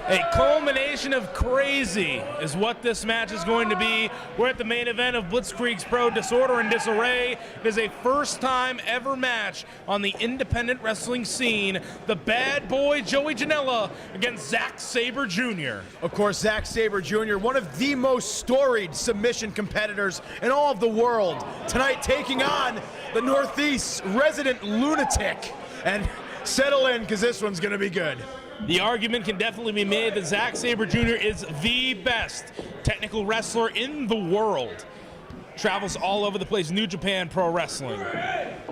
A culmination of crazy is what this match is going to be. We're at the main event of Blitzkrieg's Pro Disorder and Disarray. It is a first-time ever match on the independent wrestling scene. The bad boy Joey Janela against Zach Sabre Jr. Of course, Zach Sabre Jr., one of the most storied submission competitors in all of the world. Tonight taking on the Northeast's resident lunatic. And settle in, because this one's going to be good. The argument can definitely be made that Zach Sabre Jr. is the best technical wrestler in the world. Travels all over the place, New Japan Pro Wrestling,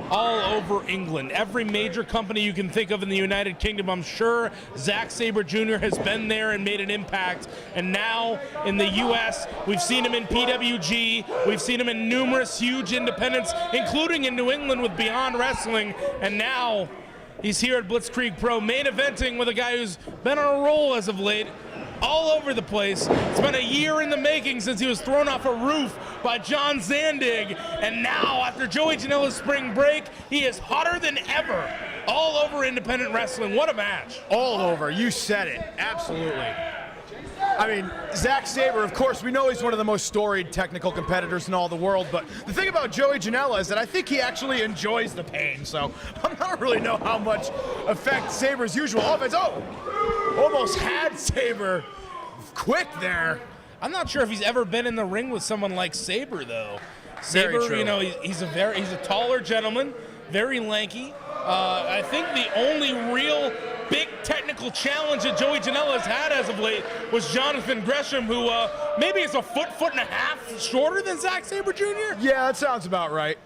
all over England. Every major company you can think of in the United Kingdom, I'm sure Zach Sabre Jr. has been there and made an impact. And now in the US, we've seen him in PWG, we've seen him in numerous huge independents, including in New England with Beyond Wrestling, and now he's here at Blitzkrieg Pro, main eventing with a guy who's been on a roll as of late, all over the place. It's been a year in the making since he was thrown off a roof by John Zandig, and now, after Joey Janela's spring break, he is hotter than ever. All over independent wrestling. What a match. All over. You said it. Absolutely. I mean, Zach Sabre, of course, we know he's one of the most storied technical competitors in all the world, but the thing about Joey Janela is that I think he actually enjoys the pain, so I don't really know how much effect Sabre's usual offense. Oh, almost had Sabre quick there. I'm not sure if he's ever been in the ring with someone like Sabre, though. Very Sabre, true. you know, he's a taller gentleman, very lanky. I think the only real big technical challenge that Joey Janela has had as of late was Jonathan Gresham, who maybe is a foot and a half shorter than Zach Sabre Jr. Yeah, that sounds about right.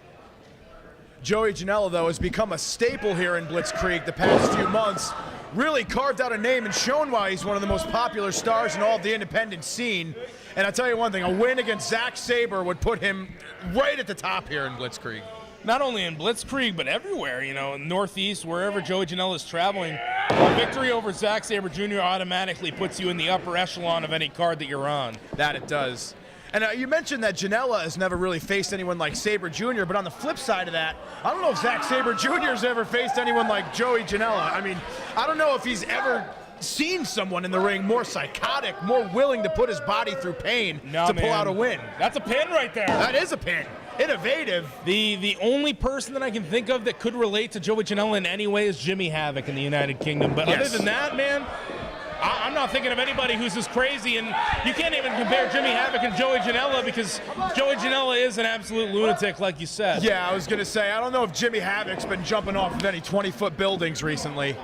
Joey Janela, though, has become a staple here in Blitzkrieg the past few months. Really carved out a name and shown why he's one of the most popular stars in all of the independent scene. And I'll tell you one thing, a win against Zach Sabre would put him right at the top here in Blitzkrieg. Not only in Blitzkrieg, but everywhere, you know, in Northeast, wherever Joey Janela is traveling. A victory over Zach Sabre Jr. automatically puts you in the upper echelon of any card that you're on. That it does. And you mentioned that Janela has never really faced anyone like Sabre Jr., but on the flip side of that, I don't know if Zach Sabre Jr. has ever faced anyone like Joey Janela. I mean, I don't know if he's ever seen someone in the ring more psychotic, more willing to put his body through pain to pull out a win. That's a pin right there. That is a pin. Innovative. The only person that I can think of that could relate to Joey Janela in any way is Jimmy Havoc in the United Kingdom. But other than that, man, I'm not thinking of anybody who's as crazy, and you can't even compare Jimmy Havoc and Joey Janela because Joey Janela is an absolute lunatic, like you said. Yeah, I was going to say, I don't know if Jimmy Havoc's been jumping off of any 20-foot buildings recently.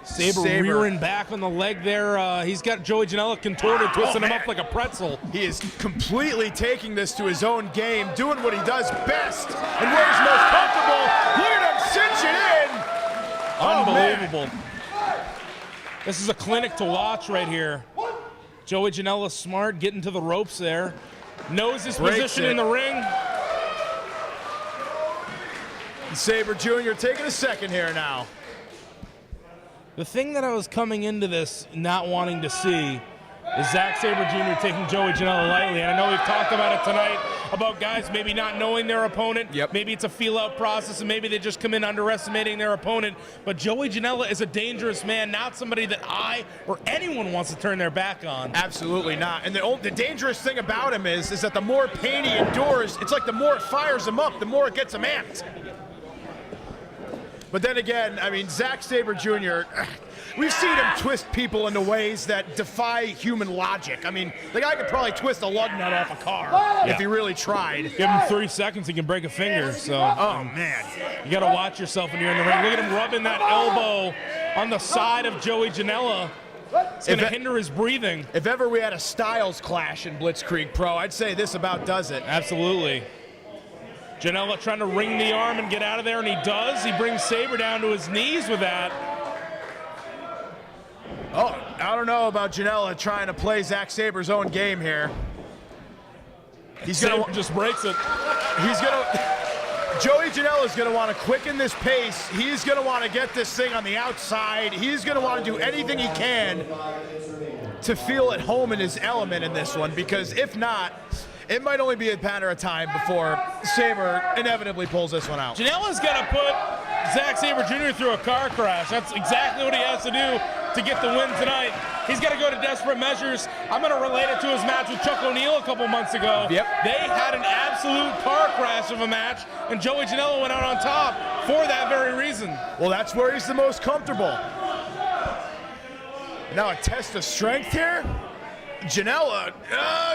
Sabre rearing back on the leg there. He's got Joey Janela contorted, twisting him up like a pretzel. He is completely taking this to his own game, doing what he does best and where he's most comfortable. Look at him cinch it in. Unbelievable. This is a clinic to watch right here. Joey Janela smart, getting to the ropes there. Knows his position in the ring. And Sabre Jr. taking a second here now. The thing that I was coming into this not wanting to see is Zach Sabre Jr. taking Joey Janela lightly. And I know we've talked about it tonight, about guys maybe not knowing their opponent. Yep. Maybe it's a feel-out process, and maybe they just come in underestimating their opponent. But Joey Janela is a dangerous man, not somebody that I or anyone wants to turn their back on. Absolutely not. And the dangerous thing about him is that the more pain he endures, it's like the more it fires him up, the more it gets him amped. But then again, I mean, Zach Sabre Jr., we've seen him twist people into ways that defy human logic. I mean, the guy could probably twist a lug nut off a car if he really tried. Give him 3 seconds, he can break a finger. So, oh, man. You got to watch yourself when you're in the ring. Look at him rubbing that elbow on the side of Joey Janela. It's going to hinder his breathing. If ever we had a styles clash in Blitzkrieg Pro, I'd say this about does it. Absolutely. Janela trying to wring the arm and get out of there, and he does. He brings Sabre down to his knees with that. Oh, I don't know about Janela trying to play Zach Sabre's own game here. Sabre just breaks it. Joey Janela's going to want to quicken this pace. He's going to want to get this thing on the outside. He's going to want to do anything he can to feel at home in his element in this one, because if not, it might only be a matter of time before Sabre inevitably pulls this one out. Janela's got to put Zach Sabre Jr. through a car crash. That's exactly what he has to do to get the win tonight. He's got to go to desperate measures. I'm going to relate it to his match with Chuck O'Neal a couple months ago. Yep. They had an absolute car crash of a match, and Joey Janela went out on top for that very reason. Well, that's where he's the most comfortable. Now a test of strength here. Janela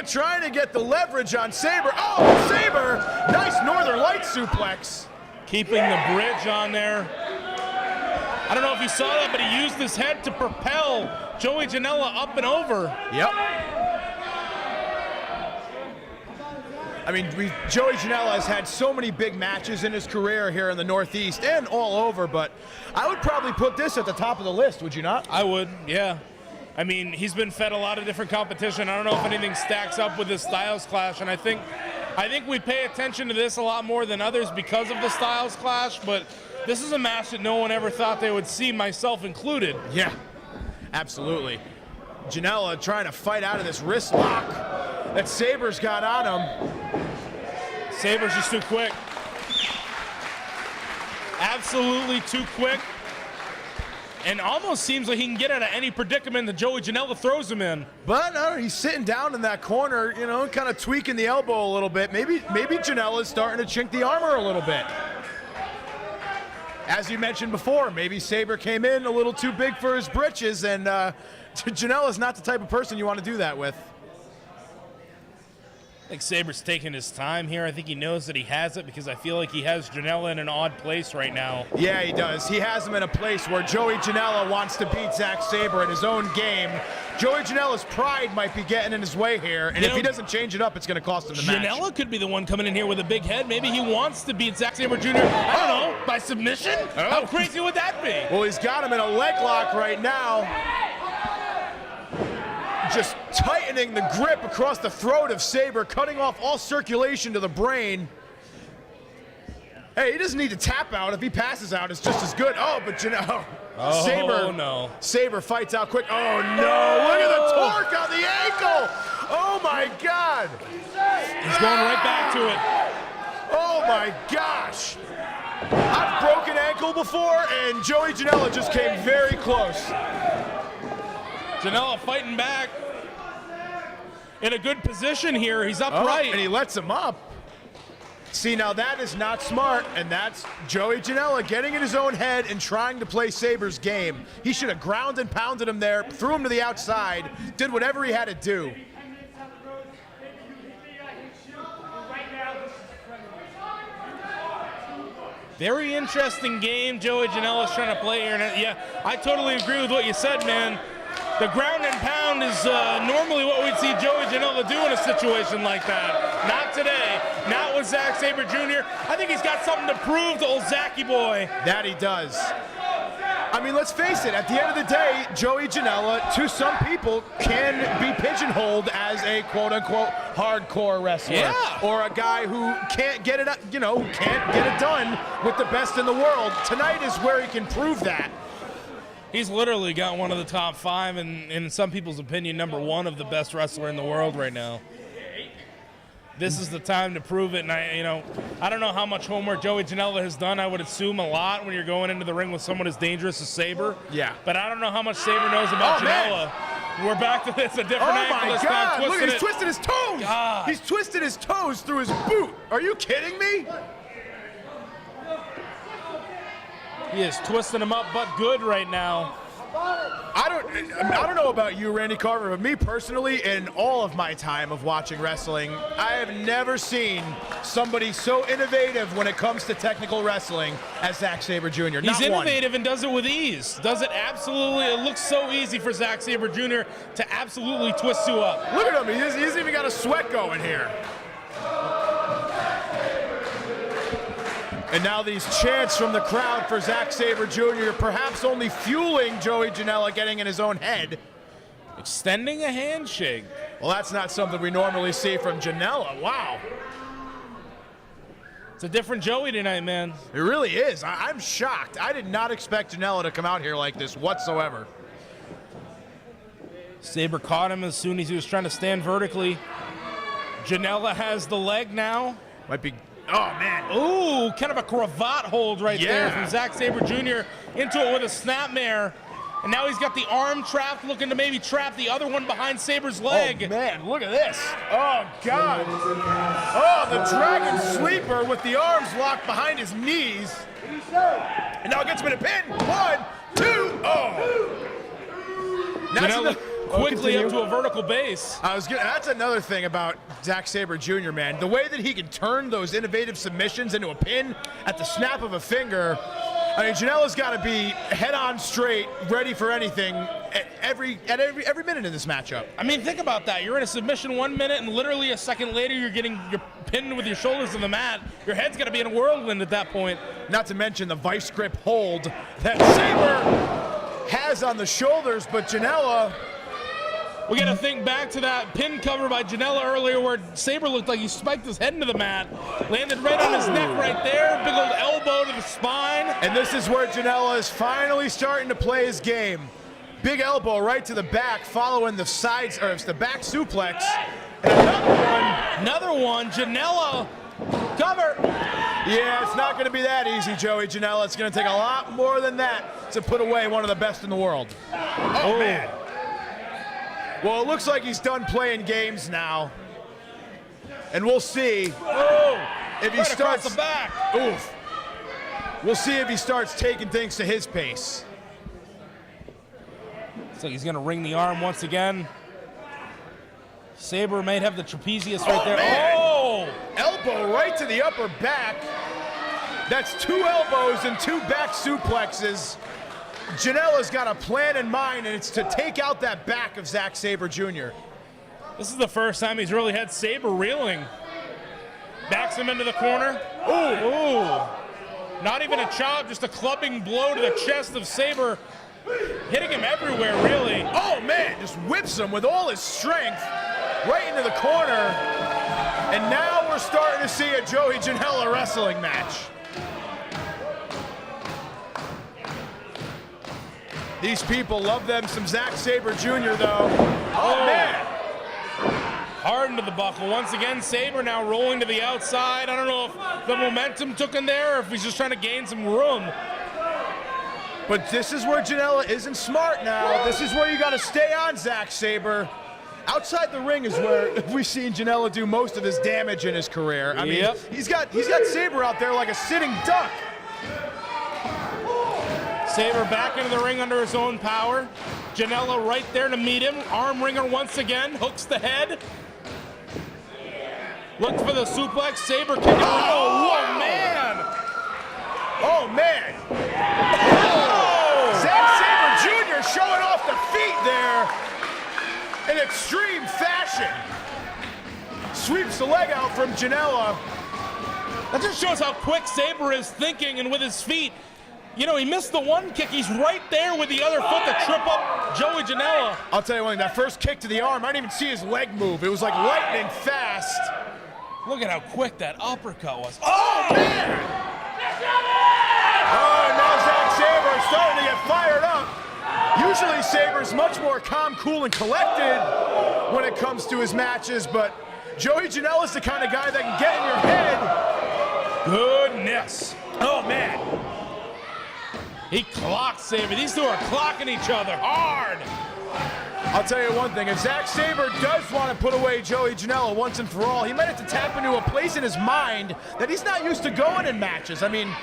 trying to get the leverage on Sabre. Oh, Sabre! Nice Northern Light suplex. Keeping the bridge on there. I don't know if you saw that, but he used his head to propel Joey Janela up and over. Yep. I mean, Joey Janela has had so many big matches in his career here in the Northeast and all over, but I would probably put this at the top of the list, would you not? I would, yeah. I mean, he's been fed a lot of different competition. I don't know if anything stacks up with his Styles Clash, and I think we pay attention to this a lot more than others because of the Styles Clash, but this is a match that no one ever thought they would see, myself included. Yeah, absolutely. Janela trying to fight out of this wrist lock that Sabre's got on him. Sabre's just too quick. Absolutely too quick. And almost seems like he can get out of any predicament that Joey Janela throws him in. But he's sitting down in that corner, you know, kind of tweaking the elbow a little bit. Maybe Janela's starting to chink the armor a little bit. As you mentioned before, maybe Sabre came in a little too big for his britches, and Janela's not the type of person you want to do that with. I think Sabre's taking his time here. I think he knows that he has it because I feel like he has Janela in an odd place right now. Yeah, he does. He has him in a place where Joey Janela wants to beat Zach Sabre in his own game. Joey Janela's pride might be getting in his way here, and if he doesn't change it up, it's going to cost him the match. Janela could be the one coming in here with a big head. Maybe he wants to beat Zach Sabre Jr. I don't know, by submission? Oh. How crazy would that be? Well, he's got him in a leg lock right now. Just tightening the grip across the throat of Sabre, cutting off all circulation to the brain. Hey, he doesn't need to tap out. If he passes out, it's just as good. Oh, but Janela. Oh, Sabre, no. Sabre fights out quick. Oh, no. Look at the torque on the ankle. Oh, my God. He's going right back to it. Oh, my gosh. I've broken ankle before, and Joey Janela just came very close. Janela fighting back. In a good position here. He's upright. And he lets him up. See, now that is not smart, and that's Joey Janela getting in his own head and trying to play Sabre's game. He should have ground and pounded him there, threw him to the outside, did whatever he had to do. Very interesting game Joey Janela's trying to play here. And yeah, I totally agree with what you said, man. The ground and pound is normally what we'd see Joey Janela do in a situation like that. Not today. Not with Zach Sabre Jr. I think he's got something to prove to old Zachy boy. That he does. I mean, let's face it. At the end of the day, Joey Janela, to some people, can be pigeonholed as a quote-unquote hardcore wrestler, yeah, or a guy who can't get it, who can't get it done with the best in the world. Tonight is where he can prove that. He's literally got one of the top 5, and in some people's opinion, #1 of the best wrestler in the world right now. This is the time to prove it, and I don't know how much homework Joey Janela has done. I would assume a lot when you're going into the ring with someone as dangerous as Sabre. Yeah. But I don't know how much Sabre knows about Janela. Man. We're back to this, a different angle this time. Look, he's twisted his toes. God. He's twisted his toes through his boot. Are you kidding me? He is twisting him up, but good right now. I don't know about you, Randy Carver, but me personally, in all of my time of watching wrestling, I have never seen somebody so innovative when it comes to technical wrestling as Zach Sabre Jr. He's innovative and does it with ease. Does it absolutely. It looks so easy for Zach Sabre Jr. to absolutely twist you up. Look at him. He's even got a sweat going here. And now these chants from the crowd for Zach Sabre Jr. perhaps only fueling Joey Janela getting in his own head. Extending a handshake. Well, that's not something we normally see from Janela. Wow. It's a different Joey tonight, man. It really is. I'm shocked. I did not expect Janela to come out here like this whatsoever. Sabre caught him as soon as he was trying to stand vertically. Janela has the leg now. Might be Oh, man. Ooh, kind of a cravat hold right there from Zach Sabre Jr. into it with a snapmare. And now he's got the arm trapped, looking to maybe trap the other one behind Sabre's leg. Oh, man, look at this. Oh, God. Oh, the Dragon Sleeper with the arms locked behind his knees. And now it gets him in a pin. 1, 2, oh. Janela quickly up to a vertical base. That's another thing about Zach Sabre Jr., man. The way that he can turn those innovative submissions into a pin at the snap of a finger. I mean, Janela's got to be head on straight, ready for anything every minute in this matchup. I mean, think about that. You're in a submission 1 minute, and literally a second later, you're pinned with your shoulders in the mat. Your head's got to be in a whirlwind at that point. Not to mention the vice grip hold that Sabre has on the shoulders, but Janela. We got to think back to that pin cover by Janela earlier where Sabre looked like he spiked his head into the mat. Landed right on his neck right there. Big old elbow to the spine. And this is where Janela is finally starting to play his game. Big elbow right to the back following the sides, or it's the back suplex. And another one. Janela, cover. Yeah, it's not going to be that easy, Joey Janela. It's going to take a lot more than that to put away one of the best in the world. Oh, man. Well, it looks like he's done playing games now. And we'll see if he starts the back. Oof. We'll see if he starts taking things to his pace. So he's going to ring the arm once again. Sabre might have the trapezius right there. Man. Oh! Elbow right to the upper back. That's 2 elbows and 2 back suplexes. Janela's got a plan in mind, and it's to take out that back of Zach Sabre Jr. This is the first time he's really had Sabre reeling. Backs him into the corner. Ooh. Not even a chop, just a clubbing blow to the chest of Sabre. Hitting him everywhere, really. Oh, man, just whips him with all his strength right into the corner. And now we're starting to see a Joey Janela wrestling match. These people love them some Zach Sabre Jr., though. Oh, man. Hard into the buckle. Once again, Sabre now rolling to the outside. I don't know if the momentum took him there or if he's just trying to gain some room. But this is where Janela isn't smart now. This is where you got to stay on Zach Sabre. Outside the ring is where we've seen Janela do most of his damage in his career. I mean, he's got Sabre out there like a sitting duck. Sabre back into the ring under his own power. Janela right there to meet him. Arm wringer once again. Hooks the head. Looks for the suplex. Sabre kicking. Oh, man. Oh, man. Oh. Zach Sabre Jr. showing off the feet there in extreme fashion. Sweeps the leg out from Janela. That just shows how quick Sabre is thinking, and with his feet. You know, he missed the one kick. He's right there with the other foot to trip up Joey Janela. I'll tell you one thing, that first kick to the arm, I didn't even see his leg move. It was like lightning fast. Look at how quick that uppercut was. Oh, man! Oh, now Zach Sabre is starting to get fired up. Usually Sabre's much more calm, cool, and collected when it comes to his matches, but Joey Janela's the kind of guy that can get in your head. Goodness. Oh, man. He clocked Sabre. These two are clocking each other hard. I'll tell you one thing, if Zach Sabre does want to put away Joey Janela once and for all, he might have to tap into a place in his mind that he's not used to going in matches. I mean,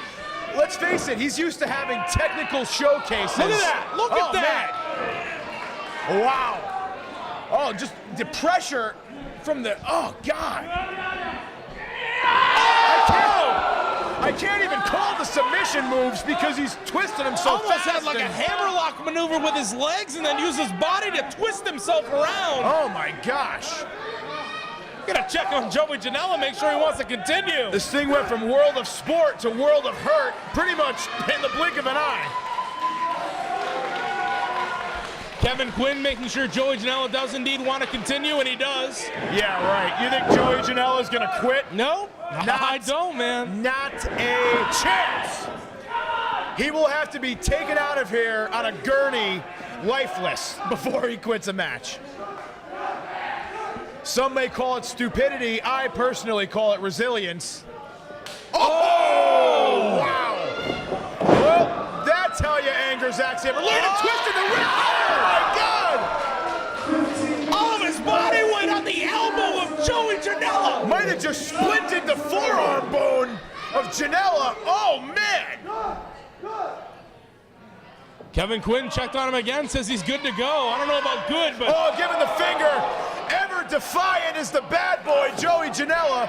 let's face it, he's used to having technical showcases. Look at that. Look at that. Man. Wow. Oh, just the pressure from the, oh, God. I can't even call the submission moves because he's twisted him so Almost fast. had like a hammerlock maneuver with his legs and then used his body to twist himself around. Oh, my gosh. Gotta check on Joey Janela, make sure he wants to continue. This thing went from world of sport to world of hurt pretty much in the blink of an eye. Kevin Quinn making sure Joey Janela does indeed want to continue, and he does. Yeah, right. You think Joey Janela's gonna quit? No, I don't, man. Not a chance. He will have to be taken out of here on a gurney, lifeless, before he quits a match. Some may call it stupidity. I personally call it resilience. Oh, wow. Well, that's how you anger Zach Sabre. Look at him twisting the wrist. Oh, my God. All of his body weight on the elbow of Joey Janela. Might have just splinted the forearm bone of Janela. Oh, man. Kevin Quinn checked on him again, says he's good to go. I don't know about good, but... Oh, giving the finger. Ever defiant is the bad boy, Joey Janela.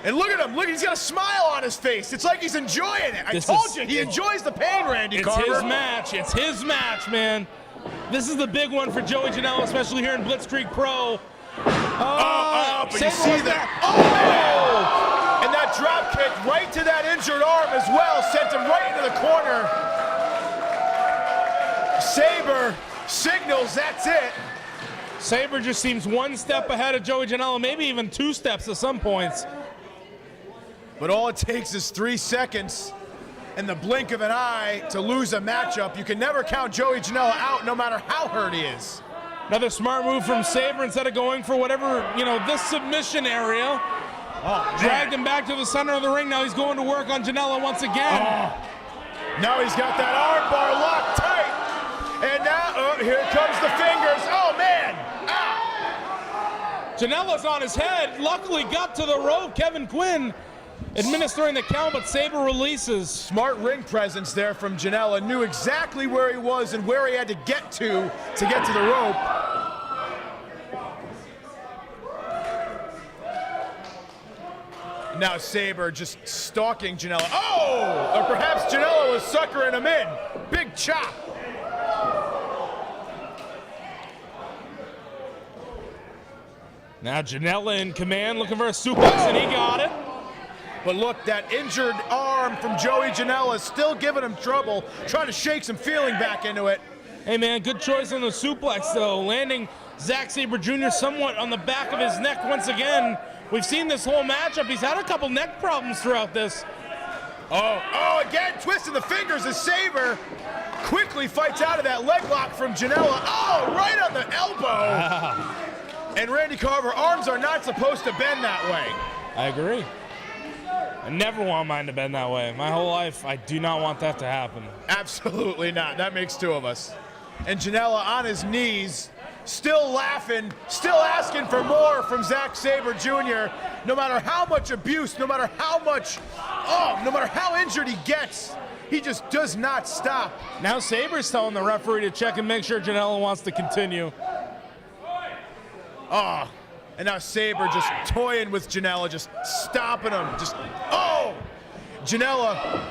And look at him. Look, he's got a smile on his face. It's like he's enjoying it. I told you, he enjoys the pain, Randy Carver. It's his match. It's his match, man. This is the big one for Joey Janela, especially here in Blitzkrieg Pro. But you see that. Oh! And that drop kick right to that injured arm as well sent him right into the corner. Sabre signals, that's it. Sabre just seems one step ahead of Joey Janela, maybe even 2 steps at some points. But all it takes is 3 seconds and the blink of an eye to lose a matchup. You can never count Joey Janela out, no matter how hurt he is. Another smart move from Sabre. Instead of going for whatever, this submission area, dragged him back to the center of the ring. Now he's going to work on Janela once again. Now he's got that arm bar locked tight. And now, here comes the fingers. Oh, man. Janela's on his head. Luckily got to the rope. Kevin Quinn administering the count, but Sabre releases. Smart ring presence there from Janela. Knew exactly where he was and where he had to get to the rope. Now Sabre just stalking Janela. Oh! Or perhaps Janela was suckering him in. Big chop. Now Janela in command, looking for a suplex, and he got it. But look, that injured arm from Joey Janela is still giving him trouble, trying to shake some feeling back into it. Hey man, good choice on the suplex though, landing Zach Sabre Jr. somewhat on the back of his neck once again. We've seen this whole matchup. He's had a couple neck problems throughout this. Oh, again, twisting the fingers as Sabre quickly fights out of that leg lock from Janela. Oh, right on the elbow. And Randy Carver, arms are not supposed to bend that way. I agree. I never want mine to bend that way. My whole life, I do not want that to happen. Absolutely not. That makes 2 of us. And Janela on his knees, still laughing, still asking for more from Zach Sabre Jr. No matter how much abuse, no matter how much, no matter how injured he gets, he just does not stop. Now Sabre's telling the referee to check and make sure Janela wants to continue. And now Sabre just toying with Janela, just stopping him. Janela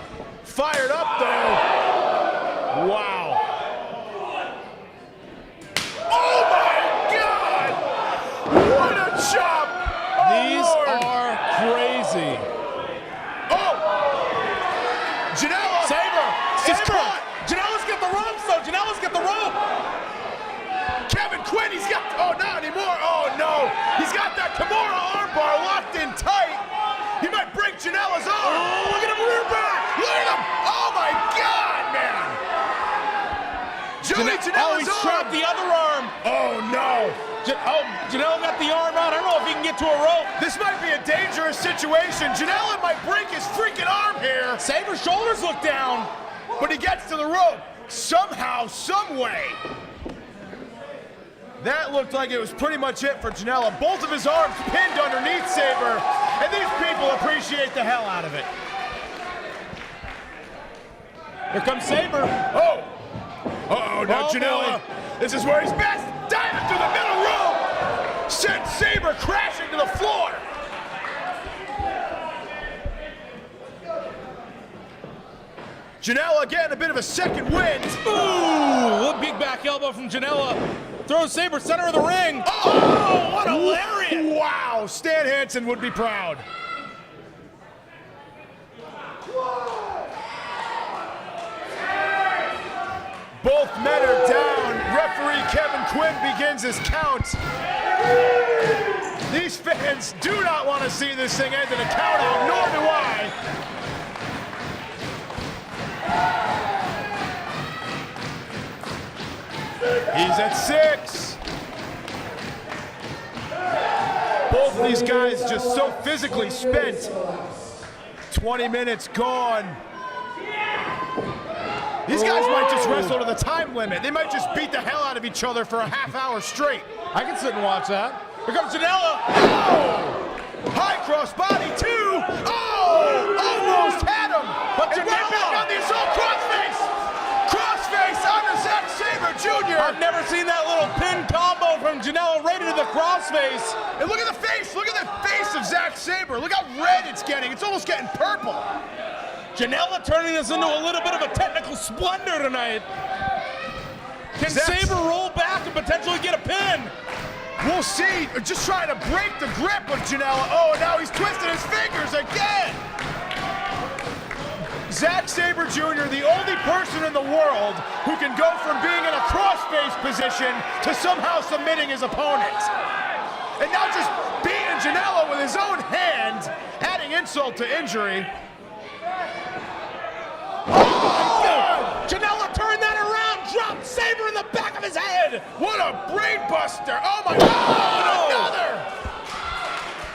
fired up though. Wow. Oh my God! What a chop! These are crazy. Janela! Sabre! Janela's got the ropes though. Janela's got the rope. Kevin Quinn, he's got, not anymore. Oh no, he's got that Kimura armbar locked in tight. He might break Janela's arm. Oh, look at him rear back. Look at him. Oh my God, man. Janela's he's trapped the other arm. Oh no. Janela got the arm out. I don't know if he can get to a rope. This might be a dangerous situation. Janela might break his freaking arm here. Sabre's shoulders look down. But he gets to the rope somehow, some way. That looked like it was pretty much it for Janela. Both of his arms pinned underneath Sabre, and these people appreciate the hell out of it. Here comes Sabre. Now Janela, this is where he's best. Diving through the middle rope. Sent Sabre crashing to the floor. Janela getting a bit of a second wind. Ooh, a big back elbow from Janela. Throws Sabre center of the ring. Oh, what a lariat! Wow, Stan Hansen would be proud. Both men are down. Referee Kevin Quinn begins his count. These fans do not want to see this thing end in a count out, nor do I. He's at 6. Both Both of these guys just so physically spent. 20 minutes gone. These guys might just wrestle to the time limit. They might just beat the hell out of each other for a half hour straight. I can sit and watch that. Here comes Janela. Oh! High cross body, two! Oh! Almost had him! But Janela back on the assault, crossface! Crossface on the Zach Sabre Jr. I've never seen that little pin combo from Janela right into the crossface. And look at the face! Look at the face of Zach Sabre! Look how red it's getting! It's almost getting purple! Janela turning this into a little bit of a technical splendor tonight. Can Sabre roll back and potentially get a pin? We'll see. Just trying to break the grip of Janela. Oh, now he's twisting his fingers again. Zach Sabre Jr., the only person in the world who can go from being in a crossface position to somehow submitting his opponent. And now just beating Janela with his own hand, adding insult to injury. Oh my God! Janela turned that around, dropped Sabre in the back of his head. What a brain buster! Oh my God! Another!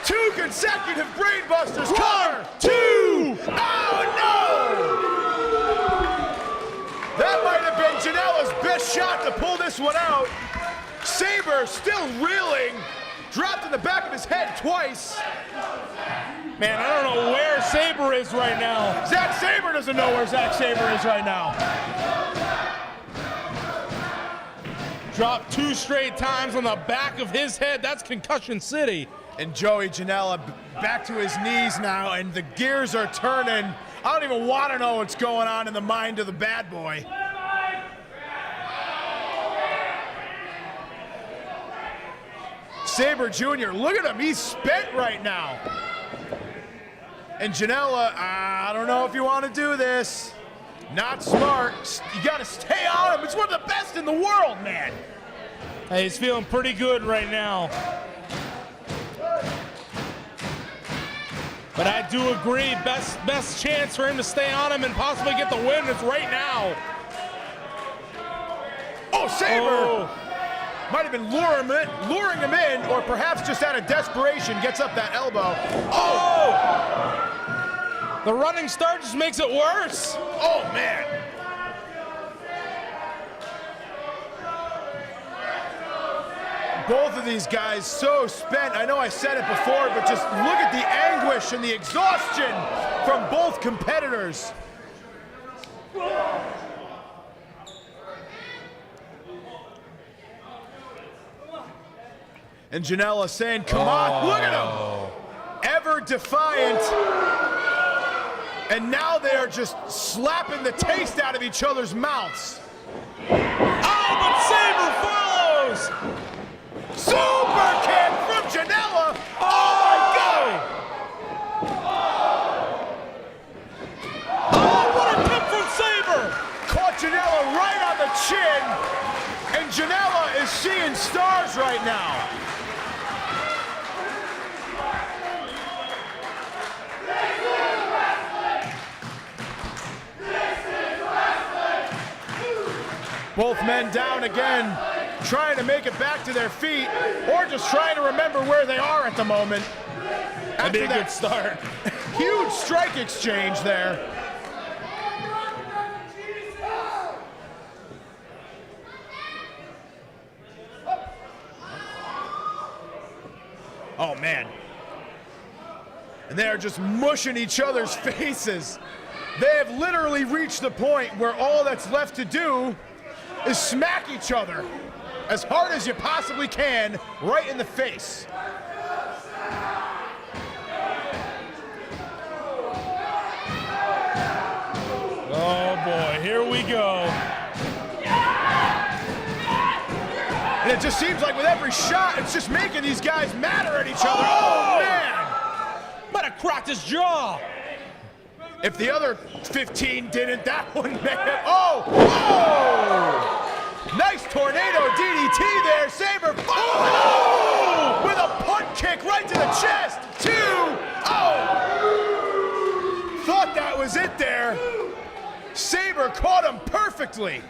Two consecutive brain busters. Cover! Two! Oh no! That might have been Janela's best shot to pull this one out. Sabre still reeling. Dropped in the back of his head twice. Man, I don't know where Sabre is right now. Zach Sabre doesn't know where Zach Sabre is right now. Dropped 2 straight times on the back of his head. That's concussion city. And Joey Janela back to his knees now, and the gears are turning. I don't even want to know what's going on in the mind of the bad boy. Sabre Jr., look at him, he's spent right now. And Janela, I don't know if you want to do this. Not smart. You got to stay on him. It's one of the best in the world, man. Hey, he's feeling pretty good right now. But I do agree, best chance for him to stay on him and possibly get the win is right now. Oh, Sabre! Oh. Might have been luring him in, or perhaps just out of desperation, gets up that elbow. Oh! The running start just makes it worse. Oh, man. Both of these guys so spent. I know I said it before, but just look at the anguish and the exhaustion from both competitors. And Janela saying, come on, look at him. Ever defiant. And now they are just slapping the taste out of each other's mouths. Oh, but Sabre follows. Super kick from Janela. Oh my God. Oh, what a kick from Sabre. Caught Janela right on the chin. And Janela is seeing stars right now. Both men down again, trying to make it back to their feet, or just trying to remember where they are at the moment. That'd be a good start. Huge strike exchange there. Oh, man. And they are just mushing each other's faces. They have literally reached the point where all that's left to do is smack each other as hard as you possibly can right in the face. Oh boy, here we go. And it just seems like with every shot, it's just making these guys madder at each other. Oh, man! Might have cracked his jaw. If the other 15 didn't, that one may have. Oh! Oh! Nice tornado DDT there, Sabre. Oh! With a punt kick right to the chest. 2. Oh! Thought that was it there. Sabre caught him perfectly.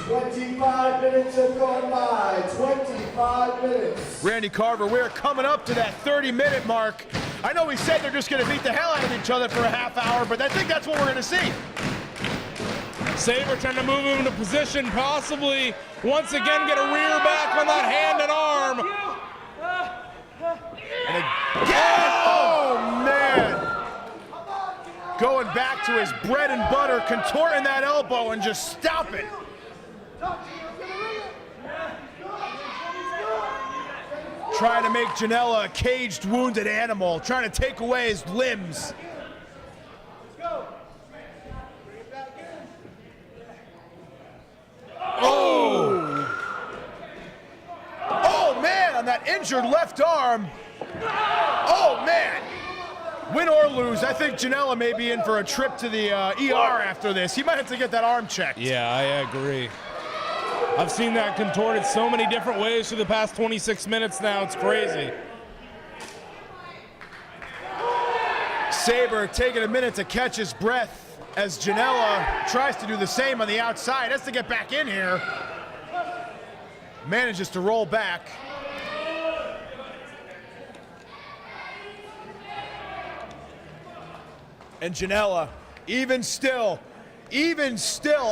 25 minutes have gone by. 25 minutes. Randy Carver, we're coming up to that 30-minute mark. I know we said they're just going to beat the hell out of each other for a half hour, but I think that's what we're going to see. Sabre trying to move him into position, possibly once again get a rear back on that hand and arm. And again, oh man. Going back to his bread and butter, contorting that elbow and just stop it. Trying to make Janela a caged, wounded animal, trying to take away his limbs. Oh! Oh man, on that injured left arm. Oh man! Win or lose, I think Janela may be in for a trip to the ER after this. He might have to get that arm checked. Yeah, I agree. I've seen that contorted so many different ways for the past 26 minutes now. It's crazy. Sabre taking a minute to catch his breath as Janela tries to do the same on the outside. Has to get back in here. Manages to roll back. And Janela, even still,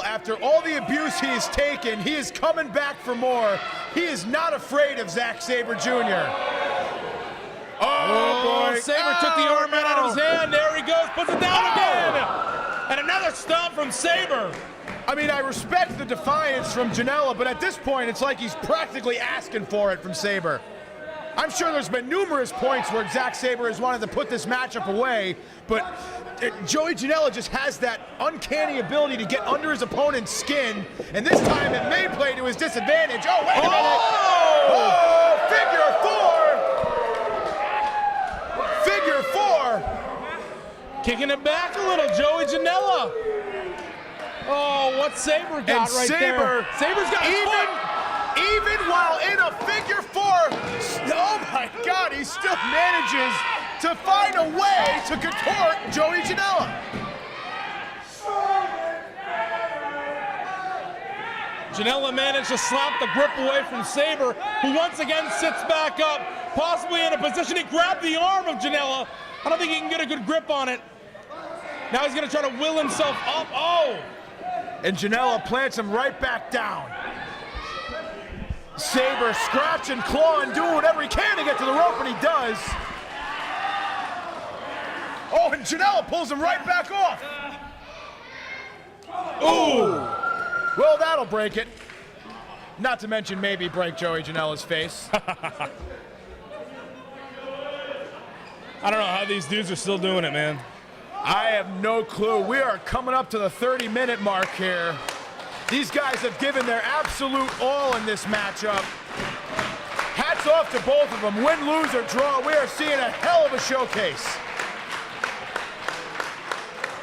after all the abuse he has taken, he is coming back for more. He is not afraid of Zach Sabre Jr. Oh, boy. Sabre took the arm out of his hand. There he goes, puts it down again. And another stomp from Sabre. I mean, I respect the defiance from Janela, but at this point, it's like he's practically asking for it from Sabre. I'm sure there's been numerous points where Zach Sabre has wanted to put this matchup away, but Joey Janela just has that uncanny ability to get under his opponent's skin, and this time it may play to his disadvantage. Oh, wait a minute! Oh, figure four! Kicking it back a little, Joey Janela. Oh, what Sabre got right there. Sabre's got even while in a figure four, oh my God, he still manages to find a way to contort Joey Janela. Janela managed to slap the grip away from Sabre, who once again sits back up, possibly in a position. He grabbed the arm of Janela. I don't think he can get a good grip on it. Now he's gonna try to will himself up. Oh! And Janela plants him right back down. Sabre scratching, clawing, doing whatever he can to get to the rope, and he does. Oh, and Janela pulls him right back off. Ooh! Well, that'll break it. Not to mention maybe break Joey Janela's face. I don't know how these dudes are still doing it, man. I have no clue. We are coming up to the 30-minute mark here. These guys have given their absolute all in this matchup. Hats off to both of them. Win, lose, or draw, we are seeing a hell of a showcase.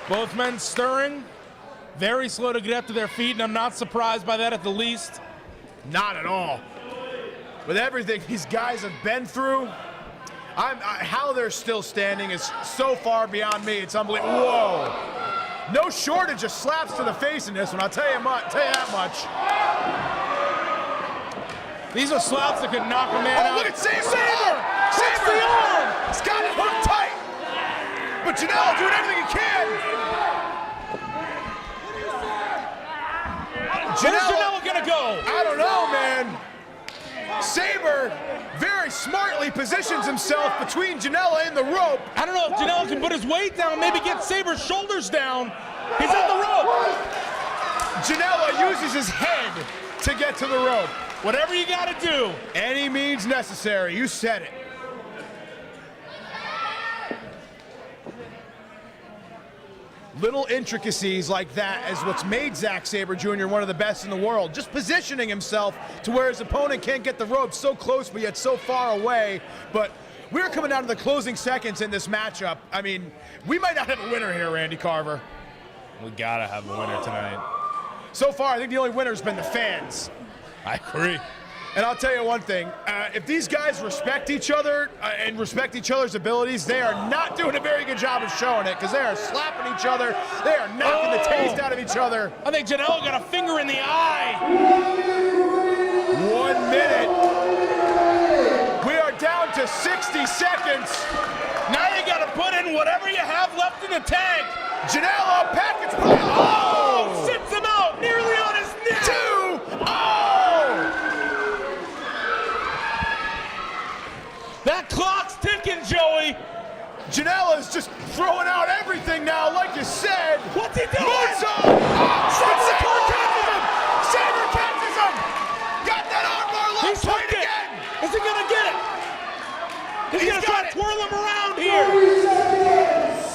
Both men stirring, very slow to get up to their feet, and I'm not surprised by that at the least. Not at all. With everything these guys have been through, how they're still standing is so far beyond me. It's unbelievable. Whoa. No shortage of slaps to the face in this one, I'll tell you that much. These are slaps that could knock a man out. Oh, look at Sabre! Sabre! The arm! He's got it hooked tight! But Janela doing everything he can! Where's Janela gonna go? I don't know, man. Sabre very smartly positions himself between Janela and the rope. I don't know if Janela can put his weight down, maybe get Sabre's shoulders down. He's at the rope. Janela uses his head to get to the rope. Whatever you gotta do. Any means necessary, you said it. Little intricacies like that is what's made Zach Sabre Jr. one of the best in the world. Just positioning himself to where his opponent can't get the rope so close but yet so far away. But we're coming down to the closing seconds in this matchup. I mean, we might not have a winner here, Randy Carver. We gotta have a winner tonight. So far, I think the only winner has been the fans. I agree. And I'll tell you one thing, if these guys respect each other and respect each other's abilities, they are not doing a very good job of showing it, because they are slapping each other, they are knocking the taste out of each other. I think Janela got a finger in the eye. 1 minute. We are down to 60 seconds. Now you got to put in whatever you have left in the tank. Janela, package. Oh, sits him out, nearly on his neck. 2-0. That clock's ticking, Joey. Janela's just throwing out everything now, like you said. What's he doing? Moonsault! Sabre catches him! Sabre catches him! Got that armbar lock. He's hooked it. Again. Is he gonna get it? He's gonna try to twirl him around here.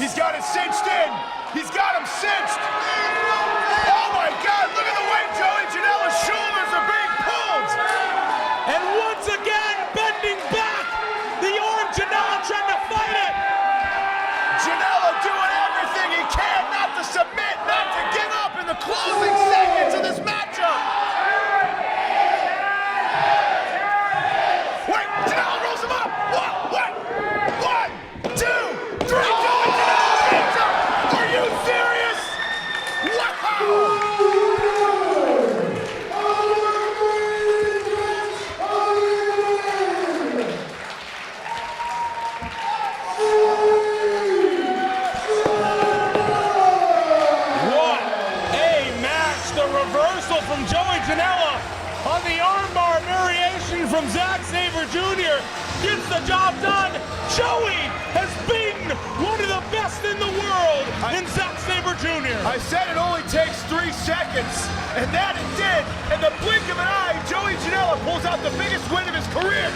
He's got it cinched in. He's got him cinched. Oh my God! Look at the way Joey Janela's shoulders are being pulled. And once again, bending back. The arm, Janela trying to fight it. Janela doing everything he can not to submit, not to give up in the closing seconds of this matchup. Wait, Janela rolls him up. One, 2, 3. Joey Janela beats him. Are you serious? Wow. Reversal from Joey Janela on the armbar variation from Zach Sabre Jr. Gets the job done. Joey has beaten one of the best in the world in Zach Sabre Jr. I said it only takes 3 seconds, and that it did. In the blink of an eye, Joey Janela pulls out the biggest win of his career.